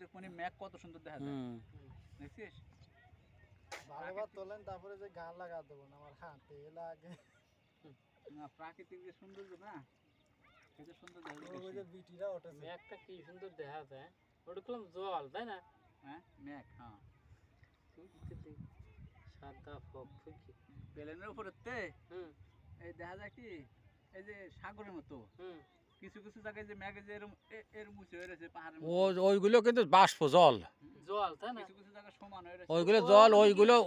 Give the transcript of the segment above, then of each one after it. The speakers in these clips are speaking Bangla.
যে কোন ম্যাক কত সুন্দর দেখা যায় দেখছিস ভালোবার তোলেন তারপরে যে গান লাগা দেবো না আমার হাতে লাগে না প্রাকৃতিক যে সৌন্দর্য না সেটা সুন্দর ওই যে বিটিরা ওঠেছে ম্যাকটা কি সুন্দর দেখা যায় ওটা কলম জল তাই না হ্যাঁ ম্যাক হ্যাঁ সাদা ফকফকি প্লেনের উপরে তে এই দেখা যায় কি এই যে সাগরের মতো কিছু কিছু জায়গায় যে ম্যাগে যে এর মুছে হয়ে রয়েছে পাহাড়ের ওইগুলো কিন্তু বাষ্প জল জল তাই না কিছু কিছু জায়গায় সমান হয়ে রয়েছে ওইগুলো জল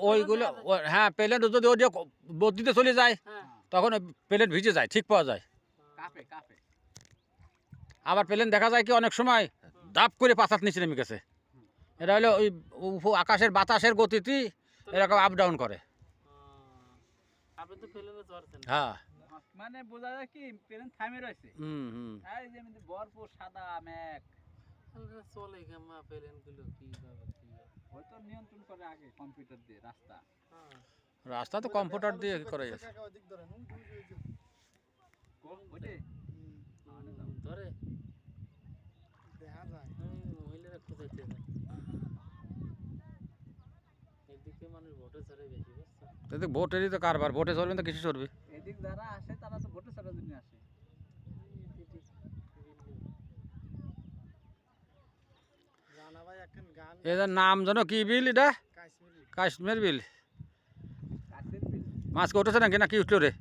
ওইগুলো হ্যাঁ প্লেন যদি ওই বদ্রিতে চলে যায় তখন প্লেন ভিজে যায় ঠিক পাওয়া যায় কাপে কাপে আবার প্লেন দেখা যায় কি অনেক সময় ধাপ করে পাতার নিচে নেমে গেছে এটা হলো ওই আকাশের বাতাসের গতিতে এরকম আপ ডাউন করে আপনি তো প্লেনে চড়ছেন হ্যাঁ মানে বোঝা যায় কি প্লেন থামে রয়েছে এই যে ভরপুর সাদা মেঘ চলে গামা প্লেন গুলো কিভাবে হয়তো নিয়ন্ত্রণ করে আগে কম্পিউটার দিয়ে রাস্তা রাস্তা তো কম্পিউটার দিয়ে করে যাচ্ছে ওদিক ধরেন ওইটে ধরে দেখা যায় মহিলারা খুঁজাইতে যায় এদিকে মানুষ ভোটে চড়ে বেশি বুঝছো এদিকে ভোটেরই তো কারবার ভোটে চলবে না কিছু চলবে এদিক যারা আসে তারা তো ভোটে ছাড়ার জন্য আসে রানা ভাই এখন গান এদের নাম জানো কি বিল এটা কাশ্মীরি কাশ্মীর বিল কাছের বিল মাছ উঠেছে নাকি না কি উঠলো রে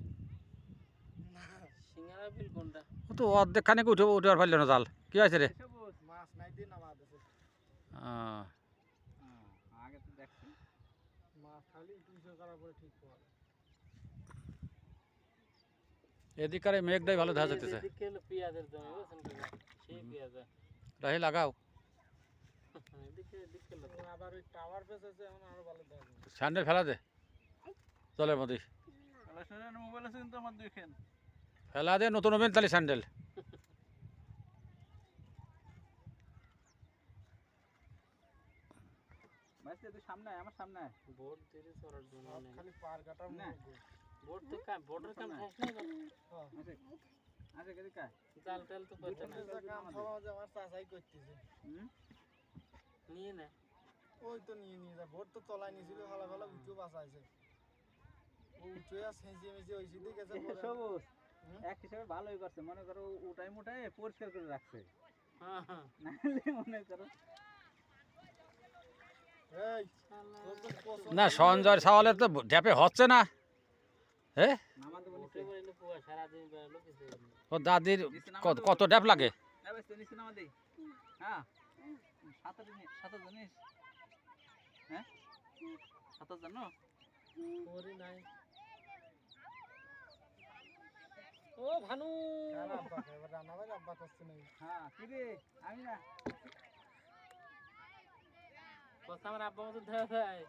সিঙ্গারা বিল কোনটা ও তো অর্ধেক খানিক উঠে আর পারল না জাল কি আছে রে মাছ নাই দিন আমাদের আগে তো দেখছি মাছ খালি 200 করার পরে ঠিক পাওয়া এদিকার এই মেঘটাই ভালো দেখা যাচ্ছে এদিকে হলো পেঁয়াজের জমি বুঝছেন কি সেই পেঁয়াজ রাহি লাগাও এদিকে এদিকে আবার ওই টাওয়ার পেছেছে এখন আরো ভালো দেখা যায় স্যান্ডেল ফেলা দে জলের মধ্যে মোবাইল আছে কিন্তু আমার দেখেন ফেলা দে নতুন হবেন তাহলে স্যান্ডেল ভাই তুই সামনে আয়, আমার সামনে আয়। ভোট দিতে চড়ার জন্য নেই খালি পার কাটার না। ভোট তো কাম ভোটের কাম শেষ নাই আসে আসে এদিকে আয়। জাল টাল তো করতে না কাম সমাজ আমার চাচাই করতেছে হুম? নিয়ে না ওই তো নিয়ে নিয়ে যা ভোট তো তলায় নিয়েছিল ভালো ভালো উঠে বাঁচাইছে ও উঠে আর সেঁচিয়ে মিচিয়ে ওই সিদ্ধি গেছে পরে সবুজ এক হিসাবে ভালোই করছে মনে করো উঠাই মুঠাই পরিষ্কার করে রাখছে হ্যাঁ হ্যাঁ নাহলে মনে করো এই তোর তো পছন্দ না সঞ্জয় সাওয়ালের তো ঢ্যাপে হচ্ছে না হ্যাঁ নামাতে ভোটে বলেছে বলে পুয়া সারাদিন বেরোলো কিছু ও দাদির কত ড্যাপ লাগে এই বেশ নিচে নামা দেই হ্যাঁ সাঁতার জানিস হ্যাঁ সাঁতার জানো করি নাই ও ভানু রানা আব্বা এবার রানা ভাই আব্বা করছে নাকি হ্যাঁ কি রে আমি না কথা আমার আব্বা মতো দেখা যায়